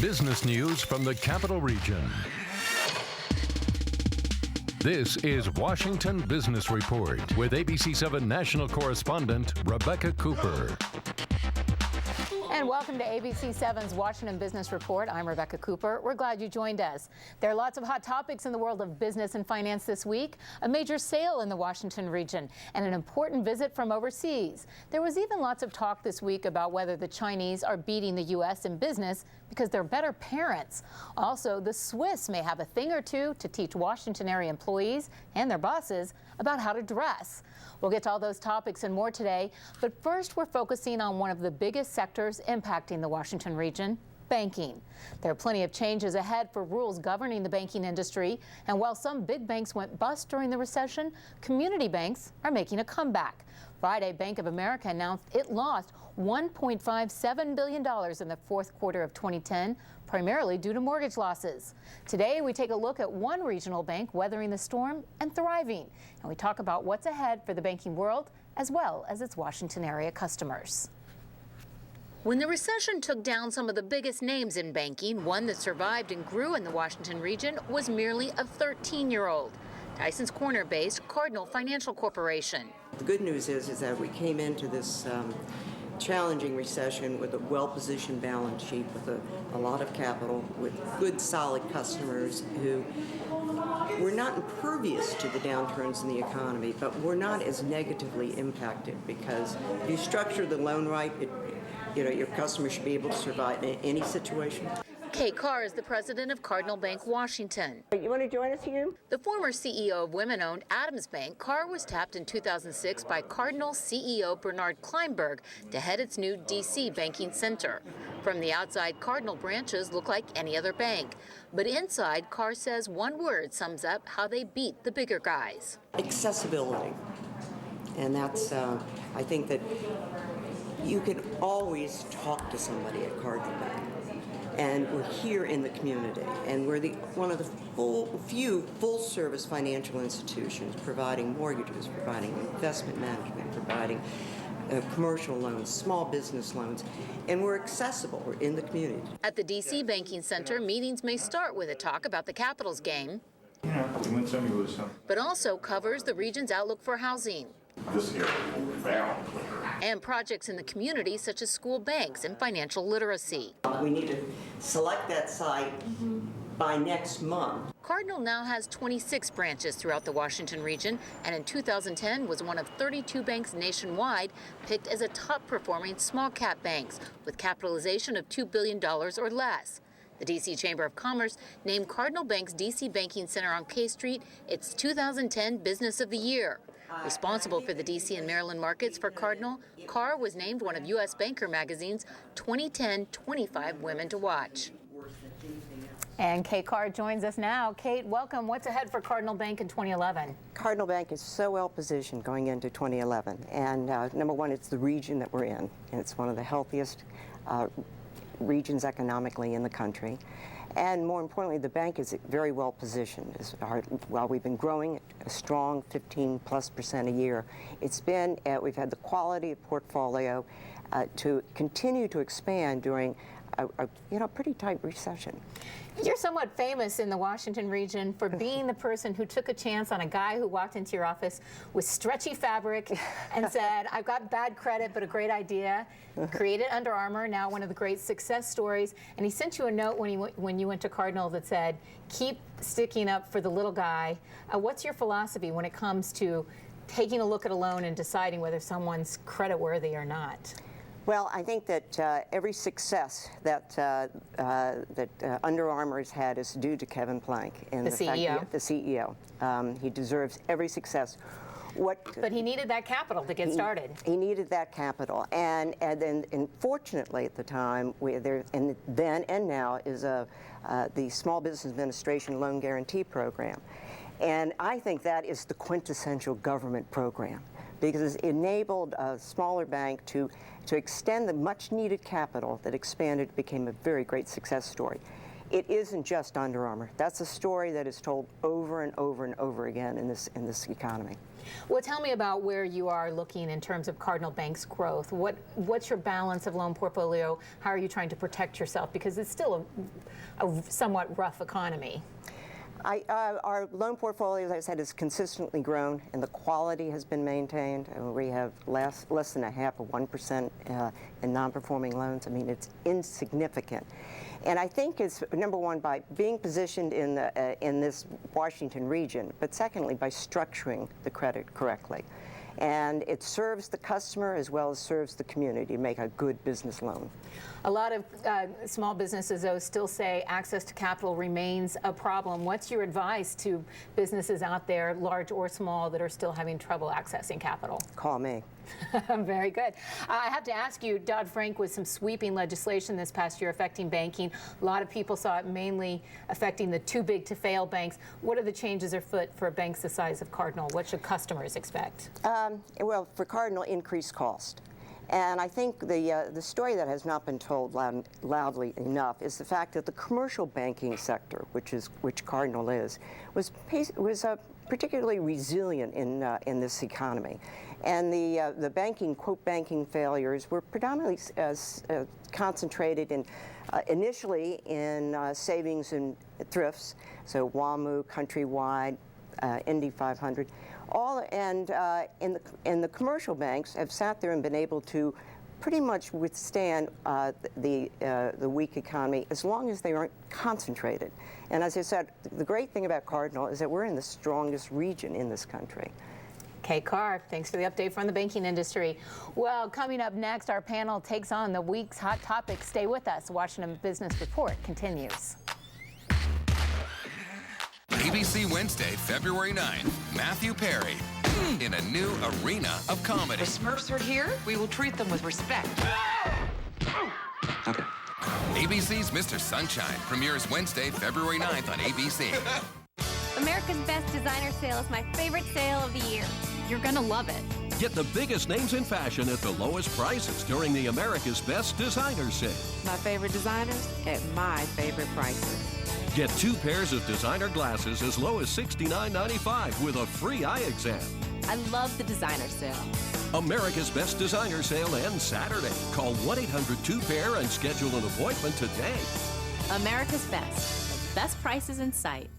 Business news from the Capital Region. This is Washington Business Report with ABC7 national correspondent Rebecca Cooper. And welcome to ABC7's Washington Business Report. I'm Rebecca Cooper. We're glad you joined us. There are lots of hot topics in the world of business and finance this week. A major sale in the Washington region and an important visit from overseas. There was even lots of talk this week about whether the Chinese are beating the U.S. in business because they're better parents. Also, the Swiss may have a thing or two to teach Washington area employees and their bosses about how to dress. We'll get to all those topics and more today, but first we're focusing on one of the biggest sectors impacting the Washington region, banking. There are plenty of changes ahead for rules governing the banking industry, and while some big banks went bust during the recession, community banks are making a comeback. Friday, Bank of America announced it lost $1.57 billion in the fourth quarter of 2010, primarily due to mortgage losses. Today, we take a look at one regional bank weathering the storm and thriving, and we talk about what's ahead for the banking world as well as its Washington area customers. When the recession took down some of the biggest names in banking, one that survived and grew in the Washington region was merely a 13-year-old. Tysons Corner-based Cardinal Financial Corporation. The good news is that we came into this challenging recession with a well-positioned balance sheet, with a lot of capital, with good, solid customers who were not impervious to the downturns in the economy, but were not as negatively impacted because if you structure the loan right, your customer should be able to survive in any situation. Kate Carr is the president of Cardinal Bank Washington. You want to join us here? The former CEO of women-owned Adams Bank, Carr was tapped in 2006 by Cardinal CEO Bernard Kleinberg to head its new D.C. banking center. From the outside, Cardinal branches look like any other bank. But inside, Carr says one word sums up how they beat the bigger guys. Accessibility. And that's, I think that you can always talk to somebody at Cardinal Bank. And we're here in the community, and we're one of the few full-service financial institutions providing mortgages, providing investment management, providing commercial loans, small business loans, and we're accessible. We're in the community. At the D.C. Banking Center, meetings may start with a talk about the Capitals game, but also covers the region's outlook for housing. This area will rebound. And projects in the community such as school banks and financial literacy. We need to select that site by next month. Cardinal now has 26 branches throughout the Washington region, and in 2010 was one of 32 banks nationwide picked as a top-performing small-cap banks with capitalization of $2 billion or less. The D.C. Chamber of Commerce named Cardinal Bank's D.C. Banking Center on K Street its 2010 Business of the Year. Responsible for the D.C. and Maryland markets for Cardinal, Carr was named one of U.S. Banker Magazine's 2010 25 Women to Watch. And Kate Carr joins us now. Kate, welcome. What's ahead for Cardinal Bank in 2011? Cardinal Bank is so well positioned going into 2011. And number one, it's the region that we're in. And it's one of the healthiest regions economically in the country. And more importantly, the bank is very well positioned. While we've been growing a strong 15+% a year, it's been, we've had the quality of portfolio to continue to expand during a pretty tight recession. You're somewhat famous in the Washington region for being the person who took a chance on a guy who walked into your office with stretchy fabric and said, I've got bad credit, but a great idea. Created Under Armour, now one of the great success stories. And he sent you a note when you went to Cardinal that said, keep sticking up for the little guy. What's your philosophy when it comes to taking a look at a loan and deciding whether someone's creditworthy or not? Well, I think that every success that Under Armour has had is due to Kevin Plank. And the CEO? The CEO. He deserves every success. But he needed that capital to get started. He needed that capital. And fortunately at the time, then and now, is the Small Business Administration Loan Guarantee Program. And I think that is the quintessential government program, because it enabled a smaller bank to extend the much-needed capital that expanded, became a very great success story. it isn't just Under Armour. That's a story that is told over and over and over again in this economy. Well, tell me about where you are looking in terms of Cardinal Bank's growth. What's your balance of loan portfolio? How are you trying to protect yourself? Because it's still a somewhat rough economy. Our loan portfolio, as I said, has consistently grown, and the quality has been maintained. We have less than 1% in non-performing loans. I mean, it's insignificant. And I think it's, number one, by being positioned in this Washington region, but secondly, by structuring the credit correctly. And it serves the customer as well as serves the community to make a good business loan. A lot of small businesses, though, still say access to capital remains a problem. What's your advice to businesses out there, large or small, that are still having trouble accessing capital? Call me. Very good. I have to ask you, Dodd-Frank was some sweeping legislation this past year affecting banking. A lot of people saw it mainly affecting the too big to fail banks. What are the changes afoot for banks the size of Cardinal? What should customers expect? Well, for Cardinal, increased cost. And I think the story that has not been told loudly enough is the fact that the commercial banking sector, which Cardinal is, was particularly resilient in this economy. And the banking, quote, banking failures were predominantly concentrated in initially in savings and thrifts, so WAMU, Countrywide, Indy 500. In the commercial banks have sat there and been able to pretty much withstand the weak economy as long as they aren't concentrated. And as I said, the great thing about Cardinal is that we're in the strongest region in this country. Kay Carr, thanks for the update from the banking industry. Well, coming up next, our panel takes on the week's hot topics. Stay with us. Washington Business Report continues. ABC Wednesday, February 9th, Matthew Perry in a new arena of comedy. If Smurfs are here, we will treat them with respect. Okay. ABC's Mr. Sunshine premieres Wednesday, February 9th on ABC. America's Best Designer Sale is my favorite sale of the year. You're gonna love it. Get the biggest names in fashion at the lowest prices during the America's Best Designer Sale. My favorite designers at my favorite prices. Get 2 pairs of designer glasses as low as $69.95 with a free eye exam. I love the designer sale. America's Best Designer Sale ends Saturday. Call 1-800-2-PAIR and schedule an appointment today. America's Best. Best prices in sight.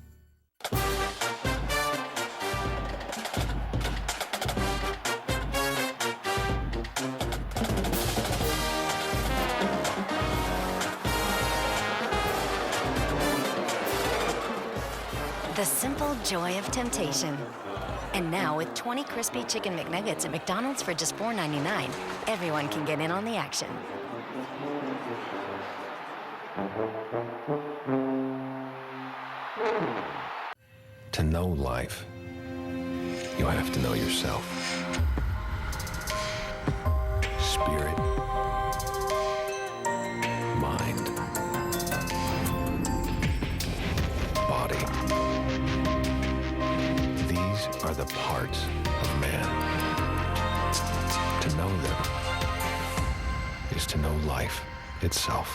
The simple joy of temptation. And now with 20 crispy chicken McNuggets at McDonald's for just $4.99, everyone can get in on the action. To know life, you have to know yourself. Spirit, mind, body. These are the parts of man. To know them is to know life itself.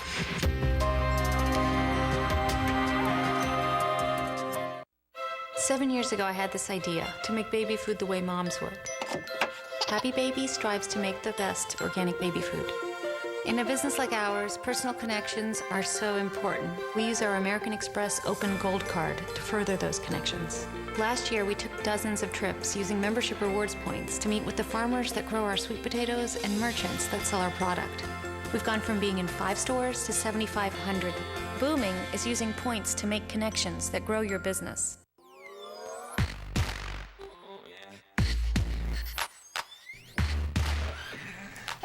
Seven years ago, I had this idea to make baby food the way moms would. Happy Baby strives to make the best organic baby food. In a business like ours, personal connections are so important. We use our American Express Open Gold Card to further those connections. Last year, we took dozens of trips using membership rewards points to meet with the farmers that grow our sweet potatoes and merchants that sell our product. We've gone from being in 5 stores to 7,500. Booming is using points to make connections that grow your business.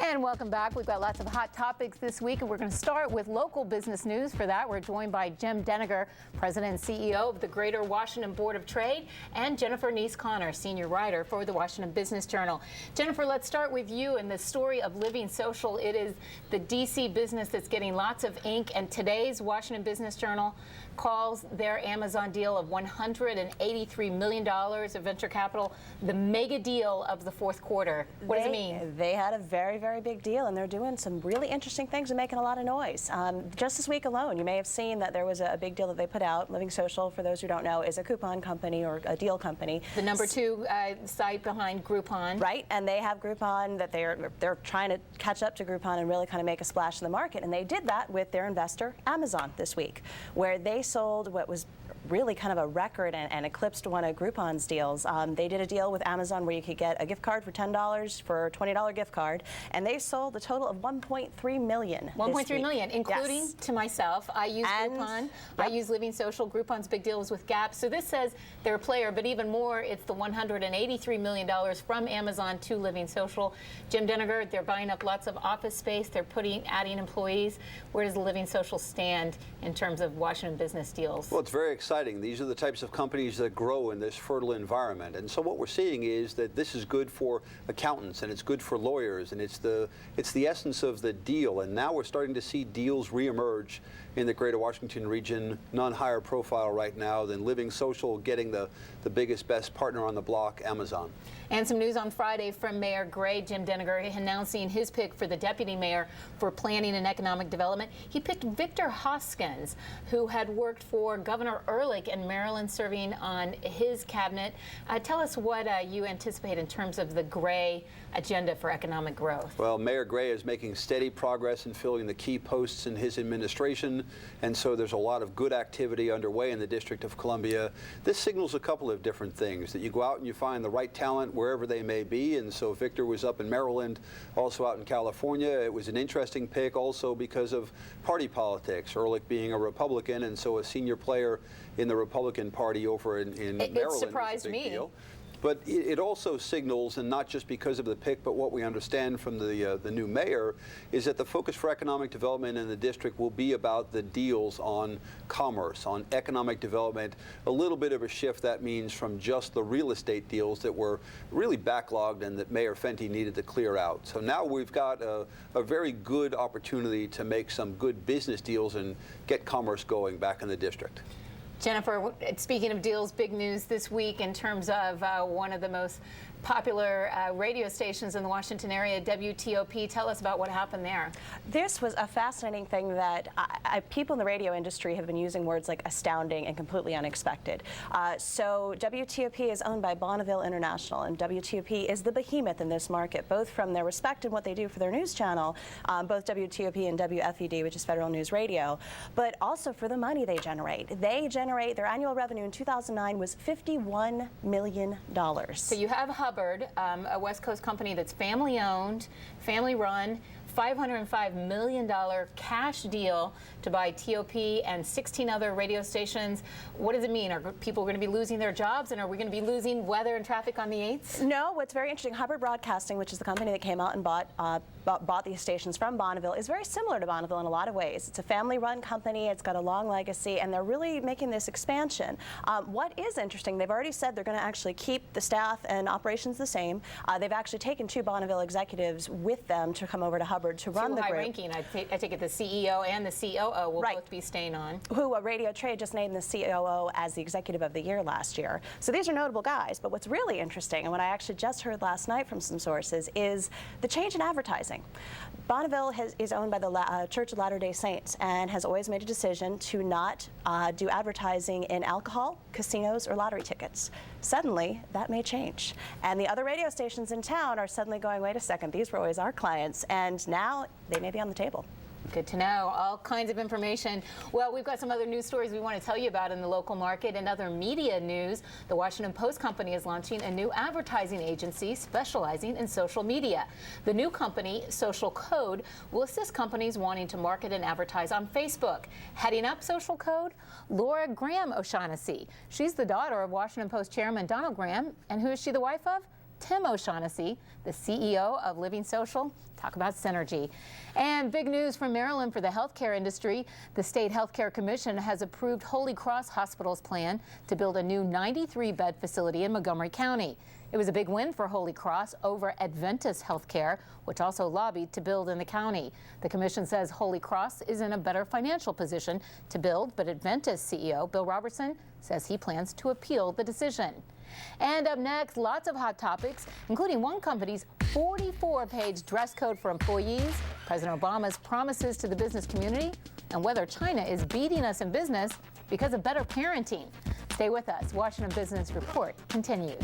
And welcome back. We've got lots of hot topics this week, and we're going to start with local business news. For that, we're joined by Jim Deniger, President and CEO of the Greater Washington Board of Trade, and Jennifer Neese-Connor, Senior Writer for the Washington Business Journal. Jennifer, let's start with you and the story of Living Social. It is the D.C. business that's getting lots of ink, and today's Washington Business Journal calls their Amazon deal of $183 million of venture capital the mega deal of the fourth quarter. What does it mean? They had a very, very very big deal, and they're doing some really interesting things and making a lot of noise. Just this week alone, you may have seen that there was a big deal that they put out. Living Social, for those who don't know, is a coupon company or a deal company. The number 2 site behind Groupon. Right, and they have Groupon that they're trying to catch up to Groupon and really kind of make a splash in the market, and they did that with their investor Amazon this week, where they sold what was really kind of a record and eclipsed one of Groupon's deals. They did a deal with Amazon where you could get a gift card for $10 for a $20 gift card, and they sold a total of $1.3 million. $1.3 million, including to myself. I use Groupon. Yep. I use Living Social. Groupon's big deal was with Gap. So this says they're a player, but even more, it's the $183 million from Amazon to Living Social. Jim Denninger, they're buying up lots of office space. They're adding employees. Where does Living Social stand in terms of Washington business deals? Well, it's very exciting. These are the types of companies that grow in this fertile environment. And so what we're seeing is that this is good for accountants, and it's good for lawyers, and it's the essence of the deal. And now we're starting to see deals reemerge in the greater Washington region, none higher profile right now than Living Social getting the biggest, best partner on the block, Amazon. And some news on Friday from Mayor Gray, Jim Denninger, announcing his pick for the deputy mayor for planning and economic development. He picked Victor Hoskins, who had worked for Governor Ehrlich in Maryland, serving on his cabinet. Tell us what you anticipate in terms of the Gray agenda for economic growth. Well, Mayor Gray is making steady progress in filling the key posts in his administration, and so there's a lot of good activity underway in the District of Columbia. This signals a couple of different things, that you go out and you find the right talent wherever they may be, and so Victor was up in Maryland, also out in California. It was an interesting pick also because of party politics, Ehrlich being a Republican, and so a senior player in the Republican Party over in Maryland. It surprised was a big me. deal. But it also signals, and not just because of the pick, but what we understand from the new mayor, is that the focus for economic development in the district will be about the deals on commerce, on economic development. A little bit of a shift, that means, from just the real estate deals that were really backlogged and that Mayor Fenty needed to clear out. So now we've got a very good opportunity to make some good business deals and get commerce going back in the district. Jennifer, speaking of deals, big news this week in terms of one of the most popular radio stations in the Washington area, WTOP. Tell us about what happened there. This was a fascinating thing that people in the radio industry have been using words like astounding and completely unexpected. So WTOP is owned by Bonneville International, and WTOP is the behemoth in this market, both from their respect and what they do for their news channel, both WTOP and WFED, which is Federal News Radio, but also for the money they generate. Their annual revenue in 2009 was $51 million. So you have Hubbard, a West Coast company that's family-owned, family-run, $505 million cash deal to buy TOP and 16 other radio stations. What does it mean? Are people going to be losing their jobs, and are we going to be losing weather and traffic on the 8s? No, what's very interesting, Hubbard Broadcasting, which is the company that came out and bought these stations from Bonneville, is very similar to Bonneville in a lot of ways. It's a family-run company, it's got a long legacy, and they're really making this expansion. What is interesting, they've already said they're going to actually keep the staff and operations the same. They've actually taken 2 Bonneville executives with them to come over to Hubbard to run the group. High-ranking. I take it the CEO and the COO will both be staying on. Who Radio Trade just named the COO as the Executive of the Year last year. So these are notable guys, but what's really interesting, and what I actually just heard last night from some sources, is the change in advertising. Bonneville is owned by the Church of Latter-day Saints and has always made a decision to not do advertising in alcohol, casinos, or lottery tickets. Suddenly, that may change. And the other radio stations in town are suddenly going, wait a second, these were always our clients, and now they may be on the table. Good to know. All kinds of information. Well, we've got some other news stories we want to tell you about in the local market. And other media news, the Washington Post company is launching a new advertising agency specializing in social media. The new company, Social Code, will assist companies wanting to market and advertise on Facebook. Heading up Social Code, Laura Graham O'Shaughnessy. She's the daughter of Washington Post chairman Donald Graham. And who is she the wife of? Tim O'Shaughnessy, the CEO of Living Social. Talk about synergy. And big news from Maryland for the healthcare industry. The State Healthcare Commission has approved Holy Cross Hospital's plan to build a new 93-bed facility in Montgomery County. It was a big win for Holy Cross over Adventist Healthcare, which also lobbied to build in the county. The commission says Holy Cross is in a better financial position to build, but Adventist CEO Bill Robertson says he plans to appeal the decision. And up next, lots of hot topics, including one company's 44-page dress code for employees, President Obama's promises to the business community, and whether China is beating us in business because of better parenting. Stay with us. Washington Business Report continues.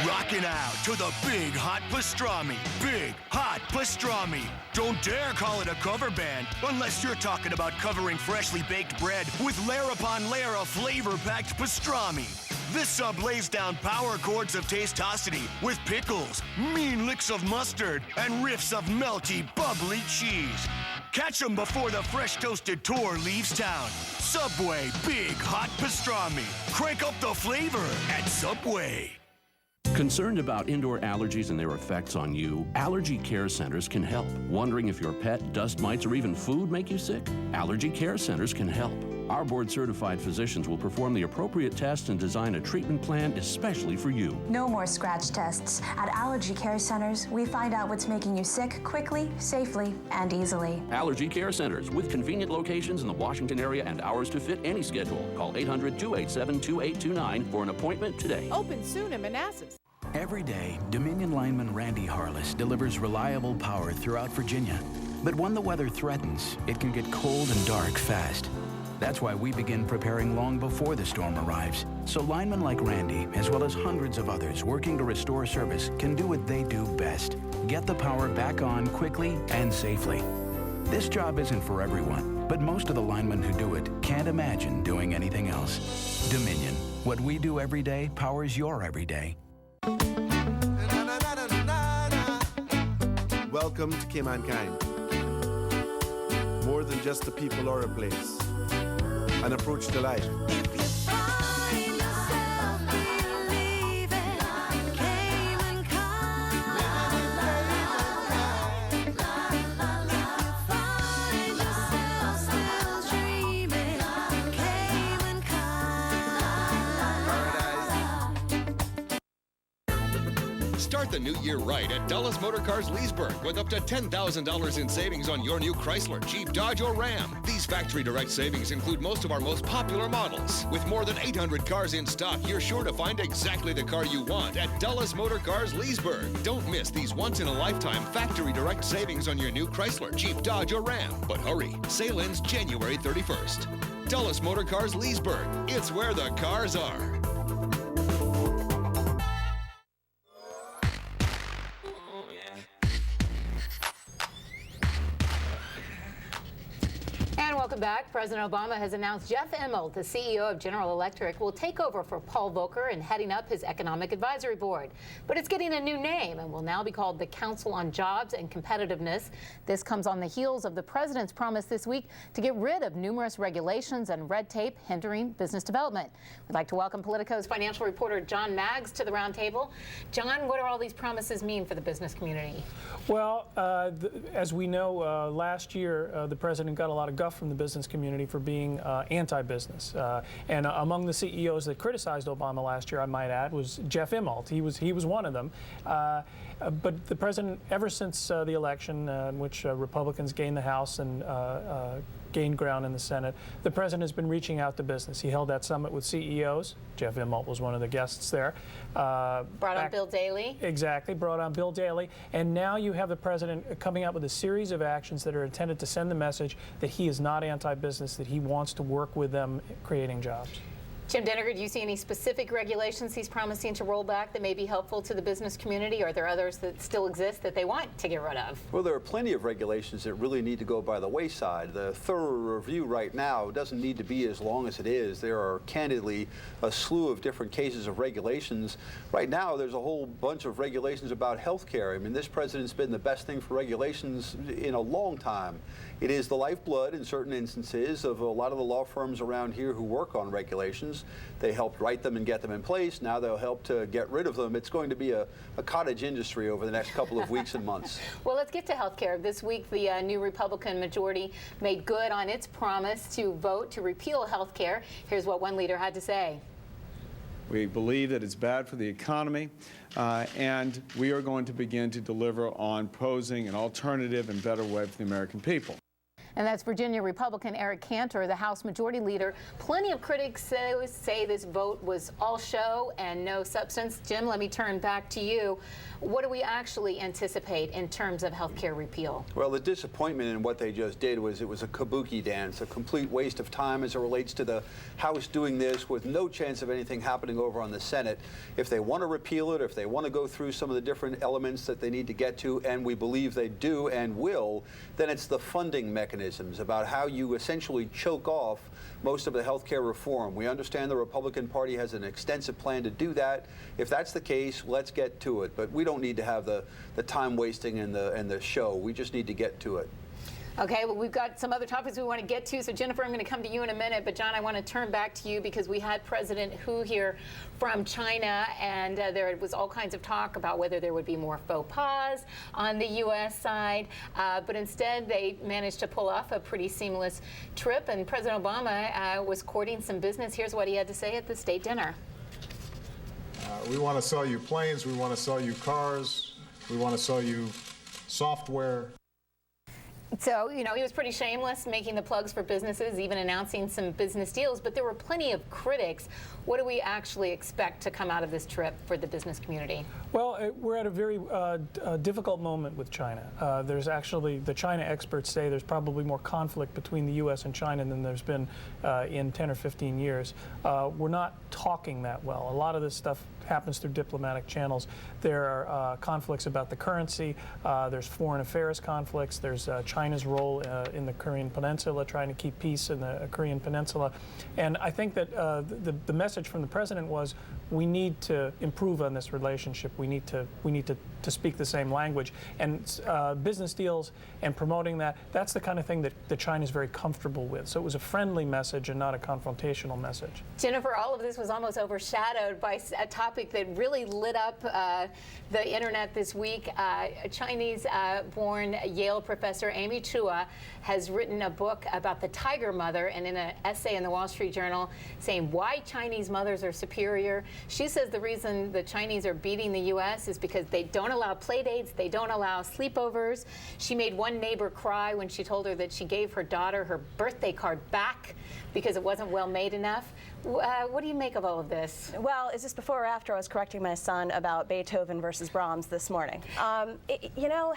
Rocking out to the Big Hot Pastrami. Big Hot Pastrami. Don't dare call it a cover band unless you're talking about covering freshly baked bread with layer upon layer of flavor-packed pastrami. This sub lays down power chords of tastosity with pickles, mean licks of mustard, and riffs of melty, bubbly cheese. Catch them before the fresh toasted tour leaves town. Subway Big Hot Pastrami. Crank up the flavor at Subway. Concerned about indoor allergies and their effects on you? Allergy Care Centers can help. Wondering if your pet, dust mites, or even food make you sick? Allergy Care Centers can help. Our board-certified physicians will perform the appropriate tests and design a treatment plan especially for you. No more scratch tests. At Allergy Care Centers, we find out what's making you sick quickly, safely, and easily. Allergy Care Centers, with convenient locations in the Washington area and hours to fit any schedule. Call 800-287-2829 for an appointment today. Open soon in Manassas. Every day, Dominion lineman Randy Harless delivers reliable power throughout Virginia. But when the weather threatens, it can get cold and dark fast. That's why we begin preparing long before the storm arrives, so linemen like Randy, as well as hundreds of others working to restore service, can do what they do best: get the power back on quickly and safely. This job isn't for everyone, but most of the linemen who do it can't imagine doing anything else. Dominion, what we do every day powers your every day. Welcome to K-Mankind. More than just a people or a place. An approach to life. Start the new year right at Dulles Motor Cars Leesburg with up to $10,000 in savings on your new Chrysler, Jeep, Dodge, or Ram. These factory direct savings include most of our most popular models. With more than 800 cars in stock, you're sure to find exactly the car you want at Dulles Motor Cars Leesburg. Don't miss these once-in-a-lifetime factory direct savings on your new Chrysler, Jeep, Dodge, or Ram. But hurry, sale ends January 31st. Dulles Motor Cars Leesburg. It's where the cars are. Welcome back. President Obama has announced Jeff Immelt, the CEO of General Electric, will take over for Paul Volcker in heading up his Economic Advisory Board. But it's getting a new name and will now be called the Council on Jobs and Competitiveness. This comes on the heels of the president's promise this week to get rid of numerous regulations and red tape hindering business development. We'd like to welcome Politico's financial reporter John Maggs to the roundtable. John, what do all these promises mean for the business community? Well, as we know, last year the president got a lot of guff from the business community for being anti-business. And among the CEOs that criticized Obama last year, I might add, was Jeff Immelt. He was one of them. But the president, ever since the election in which Republicans gained the House and gained ground in the Senate, the president has been reaching out to business. He held that summit with CEOs. Jeff Immelt was one of the guests there. Brought on Bill Daley. Exactly, brought on Bill Daley. And now you have the president coming out with a series of actions that are intended to send the message that he is not anti-business, that he wants to work with them creating jobs. Jim Denninger, do you see any specific regulations he's promising to roll back that may be helpful to the business community? Or are there others that still exist that they want to get rid of? Well, there are plenty of regulations that really need to go by the wayside. The thorough review right now doesn't need to be as long as it is. There are candidly a slew of different cases of regulations. Right now, there's a whole bunch of regulations about health care. I mean, this president's been the best thing for regulations in a long time. It is the lifeblood in certain instances of a lot of the law firms around here who work on regulations. They helped write them and get them in place. Now they'll help to get rid of them. It's going to be a cottage industry over the next couple of weeks and months. Well, let's get to health care. This week, the new Republican majority made good on its promise to vote to repeal health care. Here's what one leader had to say. We believe that it's bad for the economy, and we are going to begin to deliver on posing an alternative and better way for the American people. And that's Virginia Republican Eric Cantor, the House Majority Leader. Plenty of critics say this vote was all show and no substance. Jim, let me turn back to you. What do we actually anticipate in terms of health care repeal? Well, the disappointment in what they just did was it was a kabuki dance, a complete waste of time as it relates to the House doing this with no chance of anything happening over on the Senate. If they want to repeal it, if they want to go through some of the different elements that they need to get to, and we believe they do and will, then it's the funding mechanisms about how you essentially choke off most of the health care reform. We understand the Republican Party has an extensive plan to do that. If that's the case, let's get to it. But we don't need to have the time wasting and the show. We just need to get to it. Okay, well, we've got some other topics we want to get to. So, Jennifer, I'm going to come to you in a minute. But, John, I want to turn back to you because we had President Hu here from China, and there was all kinds of talk about whether there would be more faux pas on the U.S. side. But instead, they managed to pull off a pretty seamless trip. And President Obama was courting some business. Here's what he had to say at the state dinner. We want to sell you planes. We want to sell you cars. We want to sell you software. So, you know, he was pretty shameless making the plugs for businesses, even announcing some business deals, but there were plenty of critics. What do we actually expect to come out of this trip for the business community? Well, we're at a very difficult moment with China. There's actually, the China experts say there's probably more conflict between the U.S. and China than there's been in 10 or 15 years. We're not talking that well. A lot of this stuff happens through diplomatic channels. There are conflicts about the currency. There's foreign affairs conflicts. There's China's role in the Korean Peninsula, trying to keep peace in the Korean Peninsula. And I think that the message from the president was, we need to improve on this relationship. We need to speak the same language. And business deals and promoting that's the kind of thing that China is very comfortable with. So it was a friendly message and not a confrontational message. Jennifer, all of this was almost overshadowed by a topic that really lit up the internet this week. A Chinese-born Yale professor, Amy Chua, has written a book about the tiger mother, and in an essay in the Wall Street Journal saying why Chinese mothers are superior. She says the reason the Chinese are beating the U.S. is because they don't allow play dates, they don't allow sleepovers. She made one neighbor cry when she told her that she gave her daughter her birthday card back because it wasn't well made enough. What do you make of all of this? Well, is this before or after I was correcting my son about Beethoven versus Brahms this morning? You know,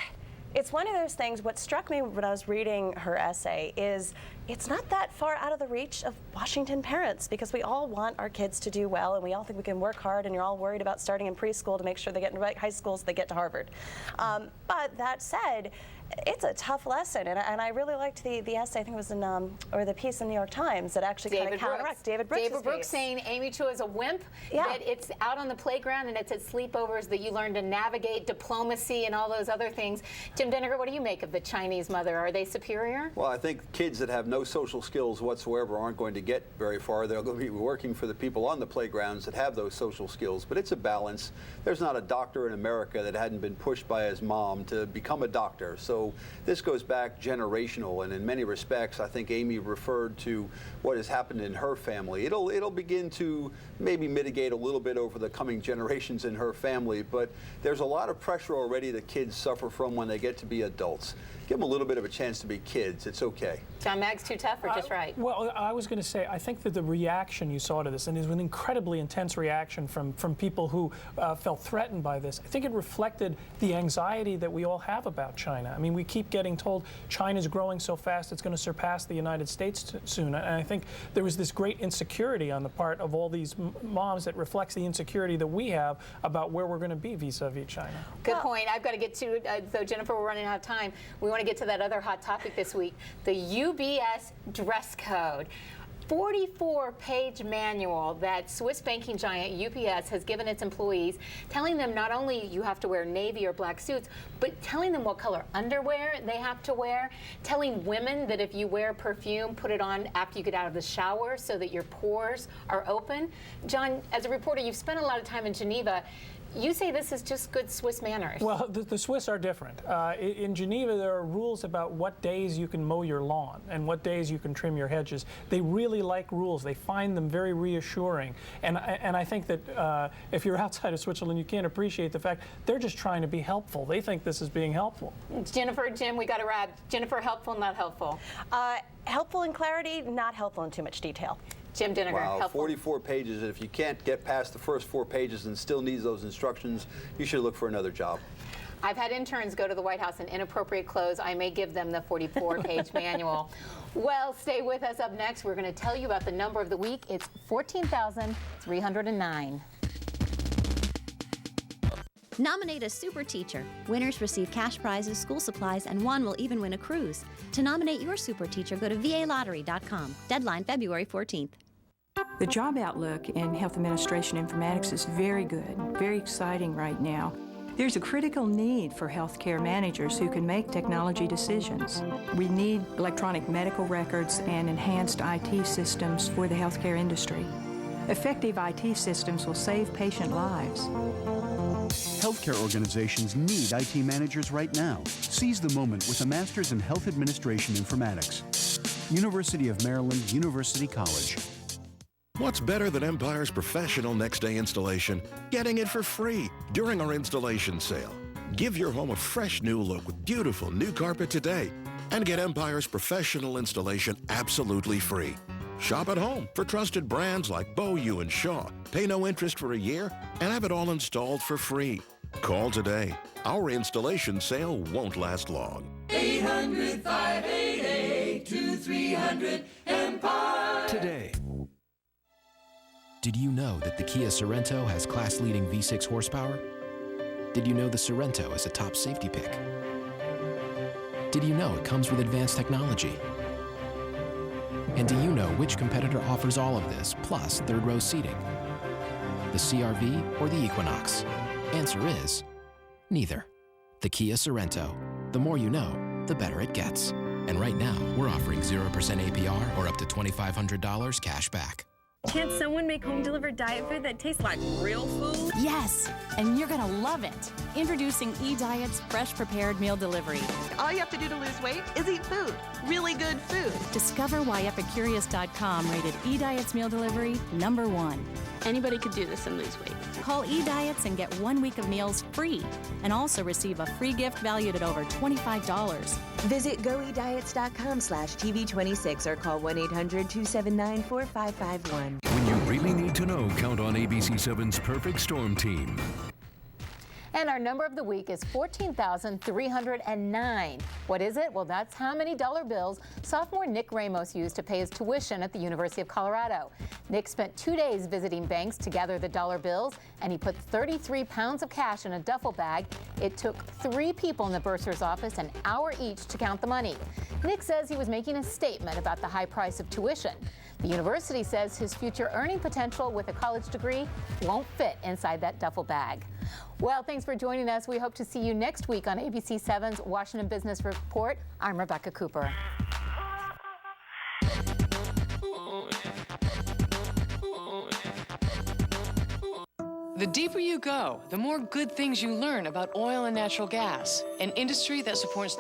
it's one of those things. What struck me when I was reading her essay is it's not that far out of the reach of Washington parents, because we all want our kids to do well, and we all think we can work hard, and you're all worried about starting in preschool to make sure they get into high school so they get to Harvard. But that said, it's a tough lesson, and I really liked the essay. I think it was in or the piece in New York Times that actually kind of counteracts David Brooks' saying Amy Chua is a wimp. Yeah. That it's out on the playground and it's at sleepovers that you learn to navigate diplomacy and all those other things. Jim Denninger, what do you make of the Chinese mother? Are they superior? Well, I think kids that have no social skills whatsoever aren't going to get very far. They're going to be working for the people on the playgrounds that have those social skills. But it's a balance. There's not a doctor in America that hadn't been pushed by his mom to become a doctor. So this goes back generational, and in many respects, I think Amy referred to what has happened in her family. It'll begin to maybe mitigate a little bit over the coming generations in her family, but there's a lot of pressure already that kids suffer from when they get to be adults. Give them a little bit of a chance to be kids. It's okay. John Maggs, too tough or just right? Well, I was going to say, I think that the reaction you saw to this, and it was an incredibly intense reaction from people who felt threatened by this, I think it reflected the anxiety that we all have about China. I mean, we keep getting told China's growing so fast it's going to surpass the United States soon. And I think there was this great insecurity on the part of all these moms that reflects the insecurity that we have about where we're going to be vis-a-vis China. Good point. I've got to get to, though, Jennifer, we're running out of time. We want to get to that other hot topic this week, the UBS dress code. 44-page manual that Swiss banking giant UPS has given its employees, telling them not only you have to wear navy or black suits, but telling them what color underwear they have to wear, telling women that if you wear perfume, put it on after you get out of the shower so that your pores are open. John, as a reporter, you've spent a lot of time in Geneva. You say this is just good Swiss manners. Well, the Swiss are different. In Geneva, there are rules about what days you can mow your lawn and what days you can trim your hedges. They really like rules. They find them very reassuring. And I think that if you're outside of Switzerland, you can't appreciate the fact they're just trying to be helpful. They think this is being helpful. Jennifer, Jim, we got to wrap. Jennifer, helpful, not helpful? Helpful in clarity, not helpful in too much detail. Jim Diniger, wow, helpful. 44 pages, and if you can't get past the first 4 pages and still needs those instructions, you should look for another job. I've had interns go to the White House in inappropriate clothes. I may give them the 44-page manual. Well, stay with us. Up next, we're going to tell you about the number of the week. It's 14,309. Nominate a super teacher. Winners receive cash prizes, school supplies, and one will even win a cruise. To nominate your super teacher, go to VALottery.com. Deadline February 14th. The job outlook in health administration informatics is very good, very exciting right now. There's a critical need for healthcare managers who can make technology decisions. We need electronic medical records and enhanced IT systems for the healthcare industry. Effective IT systems will save patient lives. Healthcare organizations need IT managers right now. Seize the moment with a Master's in Health Administration Informatics. University of Maryland, University College. What's better than Empire's professional next-day installation? Getting it for free during our installation sale. Give your home a fresh new look with beautiful new carpet today and get Empire's professional installation absolutely free. Shop at home for trusted brands like Beaulieu and Shaw. Pay no interest for a year and have it all installed for free. Call today. Our installation sale won't last long. 800-588-2300 Today. Did you know that the Kia Sorento has class-leading V6 horsepower? Did you know the Sorento is a top safety pick? Did you know it comes with advanced technology? And do you know which competitor offers all of this, plus third-row seating? The CR-V or the Equinox? Answer is neither. The Kia Sorento. The more you know, the better it gets. And right now, we're offering 0% APR or up to $2,500 cash back. Can't someone make home-delivered diet food that tastes like real food? Yes, and you're gonna love it. Introducing eDiet's fresh prepared meal delivery. All you have to do to lose weight is eat food. Really good food. Discover why Epicurious.com rated eDiet's meal delivery #1. Anybody could do this and lose weight. Call eDiets and get 1 week of meals free, and also receive a free gift valued at over $25. Visit goediets.com/TV26 or call 1-800-279-4551. When you really need to know, count on ABC7's Perfect Storm Team. And our number of the week is 14,309. What is it? Well, that's how many dollar bills sophomore Nick Ramos used to pay his tuition at the University of Colorado. Nick spent 2 days visiting banks to gather the dollar bills, and he put 33 pounds of cash in a duffel bag. It took 3 people in the bursar's office an hour each to count the money. Nick says he was making a statement about the high price of tuition. The university says his future earning potential with a college degree won't fit inside that duffel bag. Well, thanks for joining us. We hope to see you next week on ABC7's Washington Business Report. I'm Rebecca Cooper. The deeper you go, the more good things you learn about oil and natural gas, an industry that supports